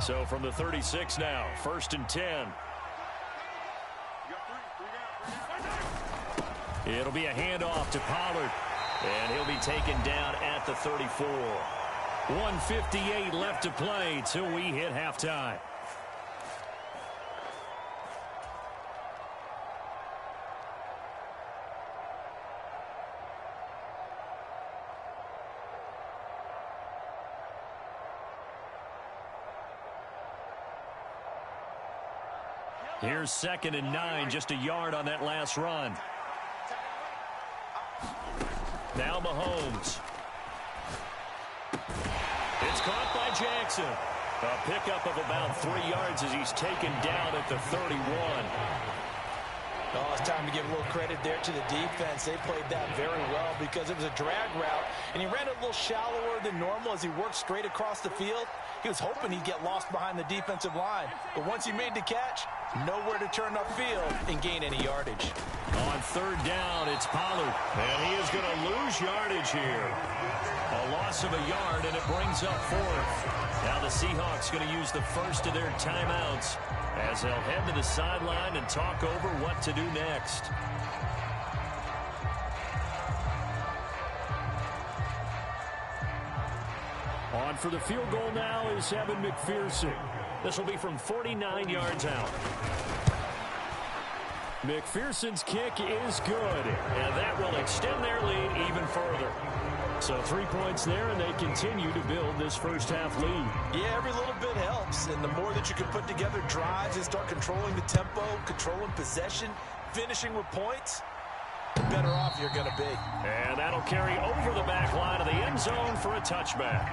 So from the 36 now, 1st and 10. It'll be a handoff to Pollard, and he'll be taken down at the 34. 1:58 left to play till we hit halftime. Here's 2nd and 9, just a yard on that last run. Now Mahomes. It's caught by Jackson. A pickup of about 3 yards as he's taken down at the 31. Oh, it's time to give a little credit there to the defense. They played that very well because it was a drag route, and he ran it a little shallower than normal as he worked straight across the field. He was hoping he'd get lost behind the defensive line, but once he made the catch, nowhere to turn upfield and gain any yardage. On 3rd down, it's Pollard, and he is going to lose yardage here. A loss of a yard, and it brings up 4th. Now the Seahawks going to use the first of their timeouts as they'll head to the sideline and talk over what to do next. On for the field goal now is Evan McPherson. This will be from 49 yards out. McPherson's kick is good, and that will extend their lead even further. So 3 points there, and they continue to build this first half lead. Yeah, every little bit helps, and the more that you can put together drives and start controlling the tempo, controlling possession, finishing with points, the better off you're going to be. And that'll carry over the back line of the end zone for a touchback.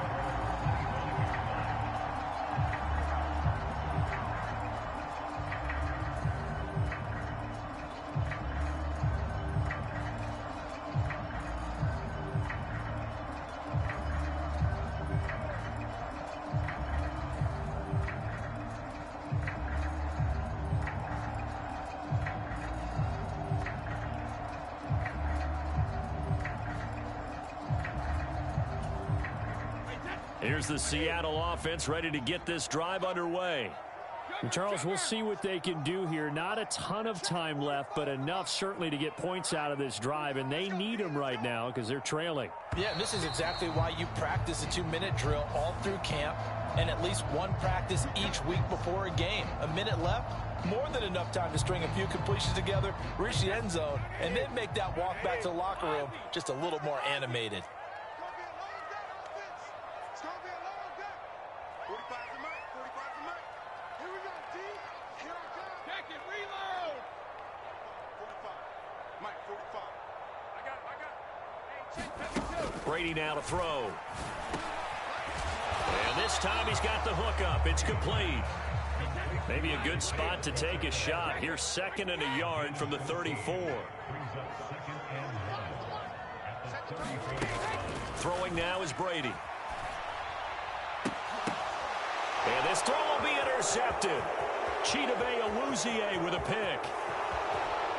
Here's the Seattle offense ready to get this drive underway. And Charles, we'll see what they can do here. Not a ton of time left, but enough certainly to get points out of this drive, and they need them right now because they're trailing. Yeah, this is exactly why you practice a 2-minute drill all through camp and at least one practice each week before a game. A minute left, more than enough time to string a few completions together, reach the end zone, and then make that walk back to the locker room just a little more animated. Brady now to throw. And this time he's got the hook up. It's complete. Maybe a good spot to take a shot. Here's 2nd and a yard from the 34. Throwing now is Brady. And this throw will be intercepted. Chidobe Awuzie with a pick.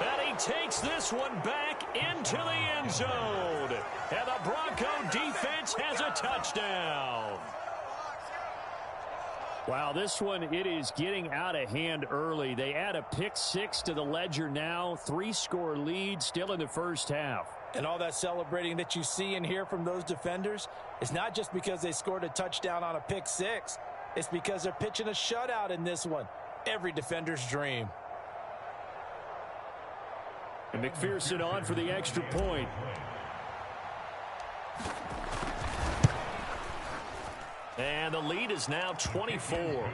And he takes this one back into the end zone. And the Bronco defense has a touchdown. Wow, this one, it is getting out of hand early. They add a pick 6 to the ledger now. 3-score lead still in the first half. And all that celebrating that you see and hear from those defenders is not just because they scored a touchdown on a pick 6. It's because they're pitching a shutout in this one. Every defender's dream. And McPherson on for the extra point. And the lead is now 24.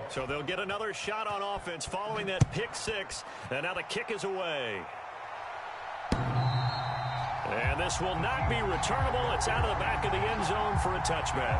So they'll get another shot on offense following that pick 6. And now the kick is away. And this will not be returnable. It's out of the back of the end zone for a touchback.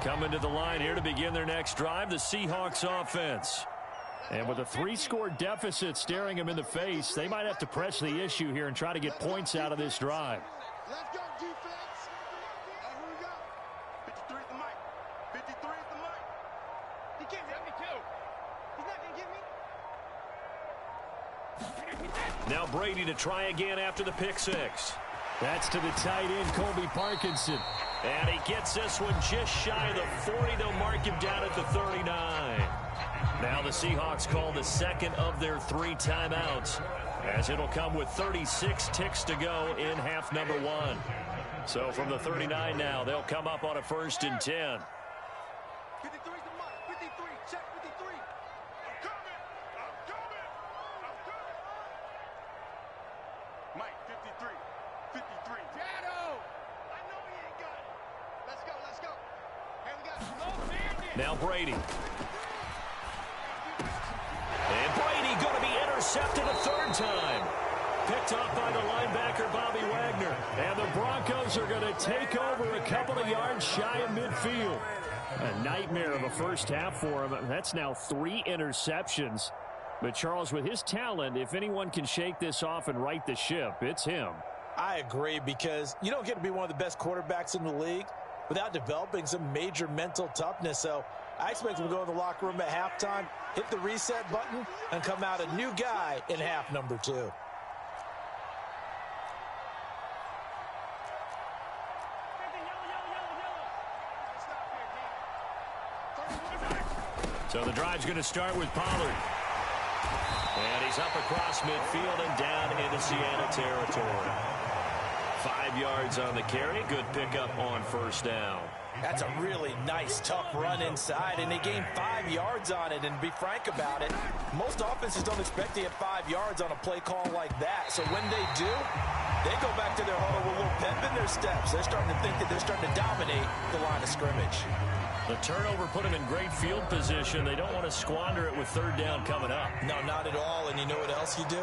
Coming to the line here to begin their next drive, the Seahawks offense. And with a 3-score deficit staring him in the face, they might have to press the issue here and try to get points out of this drive. Let's go, defense. Here we go. 53 at the mic. 53 at the mic. He can't hit me, too. He's not going to get me. Now Brady to try again after the pick six. That's to the tight end, Colby Parkinson. And he gets this one just shy of the 40. They'll mark him down at the 39. Now the Seahawks call the second of their 3 timeouts, as it'll come with 36 ticks to go in half number 1. So from the 39 now, they'll come up on a 1st and 10. 53 's the mark. 53. Check 53. I'm coming. I'm coming. I'm coming. Mike, 53. 53. Shadow. I know he ain't got it. Let's go. Let's go. Here we go. Now Brady. And Brady going to be intercepted a 3rd time. Picked up by the linebacker, Bobby Wagner. And the Broncos are going to take over a couple of yards shy of midfield. A nightmare of a first half for him. That's now 3 interceptions. But Charles, with his talent, if anyone can shake this off and right the ship, it's him. I agree, because you don't get to be one of the best quarterbacks in the league without developing some major mental toughness. So I expect him to go in the locker room at halftime, hit the reset button, and come out a new guy in half number 2. So the drive's going to start with Pollard. And he's up across midfield and down into Seattle territory. 5 yards on the carry. Good pickup on 1st down. That's a really nice, tough run inside, and they gained 5 yards on it. And to be frank about it, most offenses don't expect to get 5 yards on a play call like that. So when they do, they go back to their huddle with a little pep in their steps. They're starting to think that they're starting to dominate the line of scrimmage. The turnover put them in great field position. They don't want to squander it with 3rd down coming up. No, not at all. And you know what else you do?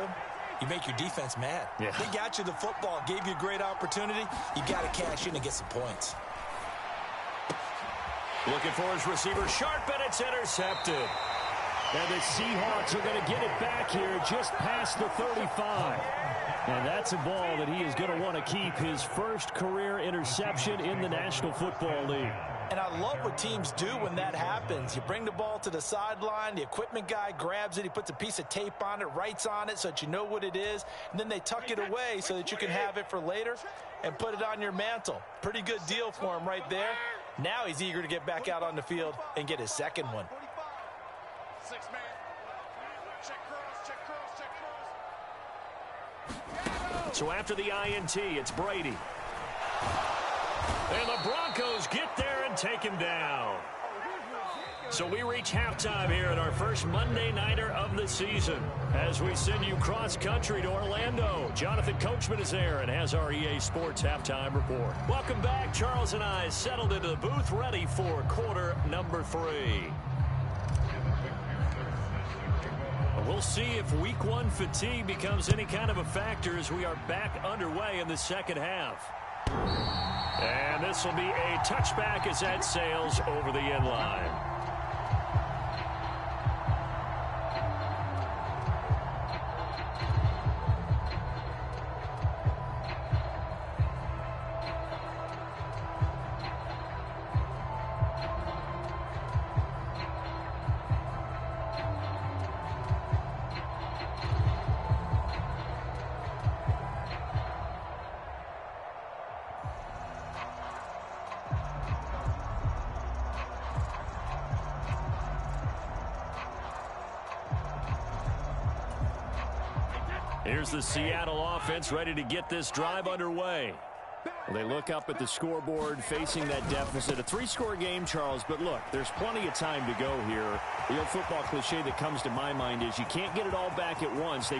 You make your defense mad. Yeah. They got you the football, gave you a great opportunity. You got to cash in and get some points. Looking for his receiver, sharp, and it's intercepted. And the Seahawks are going to get it back here just past the 35. And that's a ball that he is going to want to keep, his first career interception in the National Football League. And I love what teams do when that happens. You bring the ball to the sideline, the equipment guy grabs it, he puts a piece of tape on it, writes on it so that you know what it is, and then they tuck it away so that you can have it for later and put it on your mantle. Pretty good deal for him right there. Now he's eager to get back out on the field and get his second one. 6 man. Check cross, check cross, check cross. So after the INT, it's Brady. And the Broncos get there and take him down. So we reach halftime here at our first Monday Nighter of the season as we send you cross-country to Orlando. Jonathan Coachman is there and has our EA Sports halftime report. Welcome back. Charles and I settled into the booth ready for quarter number 3. We'll see if week 1 fatigue becomes any kind of a factor as we are back underway in the second half. And this will be a touchback as that sails over the end line. Here's the Seattle offense ready to get this drive underway. Well, they look up at the scoreboard facing that deficit. A 3-score game, Charles, but look, there's plenty of time to go here. The old football cliche that comes to my mind is you can't get it all back at once. There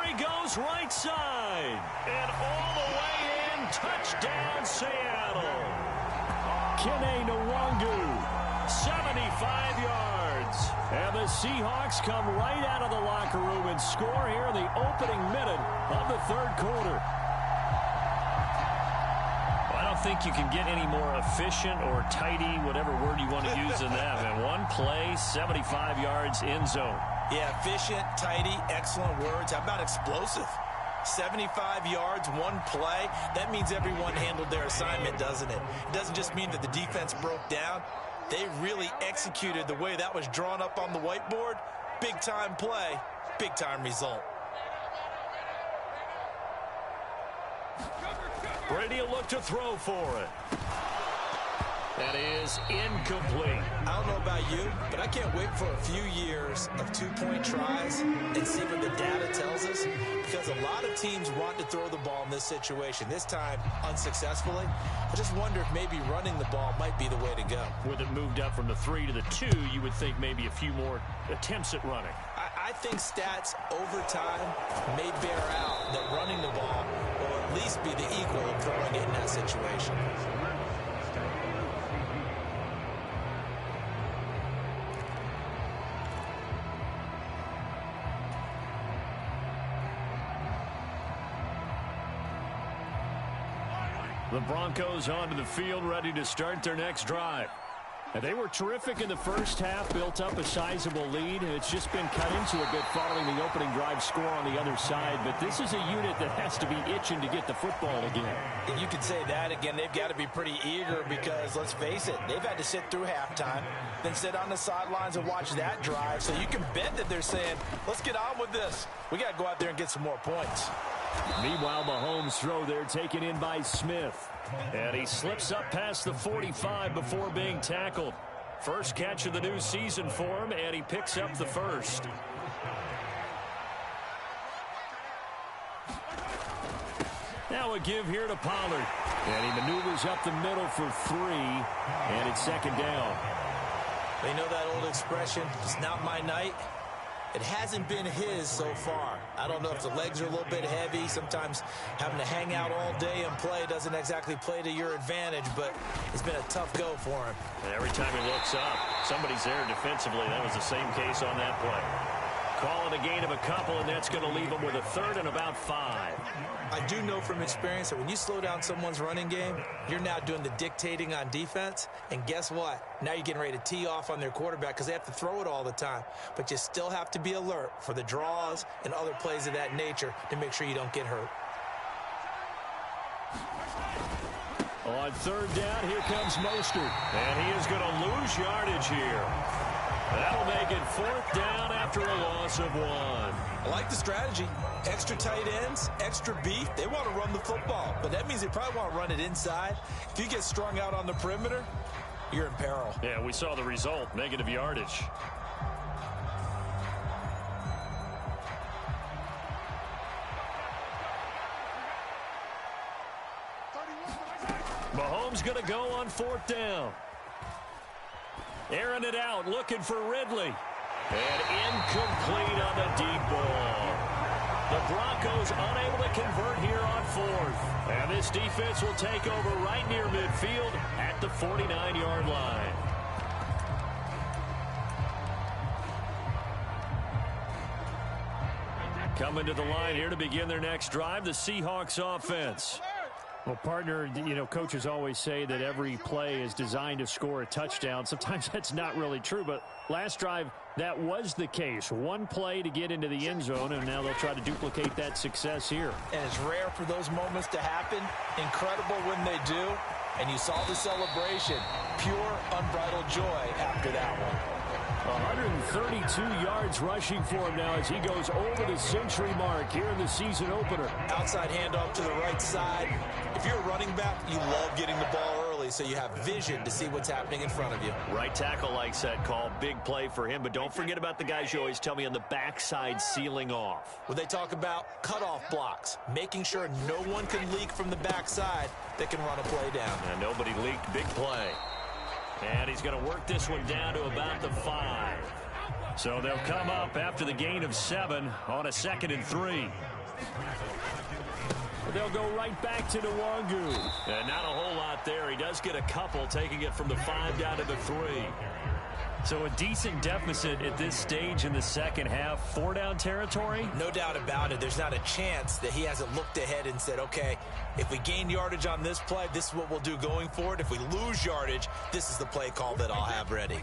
he goes, right side. And all the way in, touchdown Seattle. Kene Nwangu, 75 yards. And the Seahawks come right out of the locker room and score here in the opening minute of the 3rd quarter. Well, I don't think you can get any more efficient or tidy, whatever word you want to use in that. And one play, 75 yards in zone. Yeah, efficient, tidy, excellent words. How about explosive? 75 yards, one play. That means everyone handled their assignment, doesn't it? It doesn't just mean that the defense broke down. They really executed the way that was drawn up on the whiteboard. Big-time play, big-time result. Brady will look to throw for it. That is incomplete. I don't know about you, but I can't wait for a few years of two-point tries and see what the data tells us, because a lot of teams want to throw the ball in this situation, this time unsuccessfully. I just wonder if maybe running the ball might be the way to go. With it moved up from the 3 to the 2, you would think maybe a few more attempts at running. I think stats over time may bear out that running the ball will at least be the equal of throwing it in that situation. The Broncos onto the field, ready to start their next drive. And they were terrific in the first half, built up a sizable lead, and it's just been cut into a bit following the opening drive score on the other side. But this is a unit that has to be itching to get the football again. And you could say that again. They've got to be pretty eager because, let's face it, they've had to sit through halftime, then sit on the sidelines and watch that drive. So you can bet that they're saying, let's get on with this. We got to go out there and get some more points. Meanwhile, Mahomes' throw there taken in by Smith. And he slips up past the 45 before being tackled. First catch of the new season for him, and he picks up the first. Now a give here to Pollard. And he maneuvers up the middle for 3, and it's second down. You know that old expression, it's not my night? It hasn't been his so far. I don't know if the legs are a little bit heavy. Sometimes having to hang out all day and play doesn't exactly play to your advantage, but it's been a tough go for him. And every time he looks up, somebody's there defensively. That was the same case on that play. Call it a gain of a couple, and that's going to leave him with a third and about 5. I do know from experience that when you slow down someone's running game, you're now doing the dictating on defense. And guess what? Now you're getting ready to tee off on their quarterback because they have to throw it all the time. But you still have to be alert for the draws and other plays of that nature to make sure you don't get hurt. On third down, here comes Mostert. And he is going to lose yardage here. That'll make it 4th down after a loss of 1. I like the strategy. Extra tight ends, extra beef. They want to run the football, but that means they probably want to run it inside. If you get strung out on the perimeter, you're in peril. Yeah, we saw the result, negative yardage. Mahomes going to go on 4th down. Airing it out, looking for Ridley. And incomplete on the deep ball. The Broncos unable to convert here on 4th. And this defense will take over right near midfield at the 49-yard line. Coming to the line here to begin their next drive, the Seahawks offense. Well, partner, you know, coaches always say that every play is designed to score a touchdown. Sometimes that's not really true, but last drive, that was the case. One play to get into the end zone, and now they'll try to duplicate that success here. And it's rare for those moments to happen. Incredible when they do. And you saw the celebration. Pure, unbridled joy after that one. 132 yards rushing for him now as he goes over the century mark here in the season opener. Outside handoff to the right side. If you're a running back, you love getting the ball early so you have vision to see what's happening in front of you. Right tackle likes that call. Big play for him. But don't forget about the guys you always tell me on the backside sealing off. When they talk about cutoff blocks, making sure no one can leak from the backside that can run a play down. And nobody leaked. Big play. And he's going to work this one down to about the 5. So they'll come up after the gain of 7 on a 2nd and 3. They'll go right back to Nwangu. And not a whole lot there. He does get a couple, taking it from the 5 down to the 3. So a decent deficit at this stage in the second half. 4-down territory? No doubt about it. There's not a chance that he hasn't looked ahead and said, okay, if we gain yardage on this play, this is what we'll do going forward. If we lose yardage, this is the play call that I'll have ready.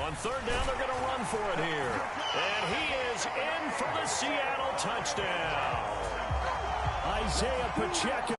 On third down, they're going to run for it here. And he is in for the Seattle touchdown. Isaiah Pacheco.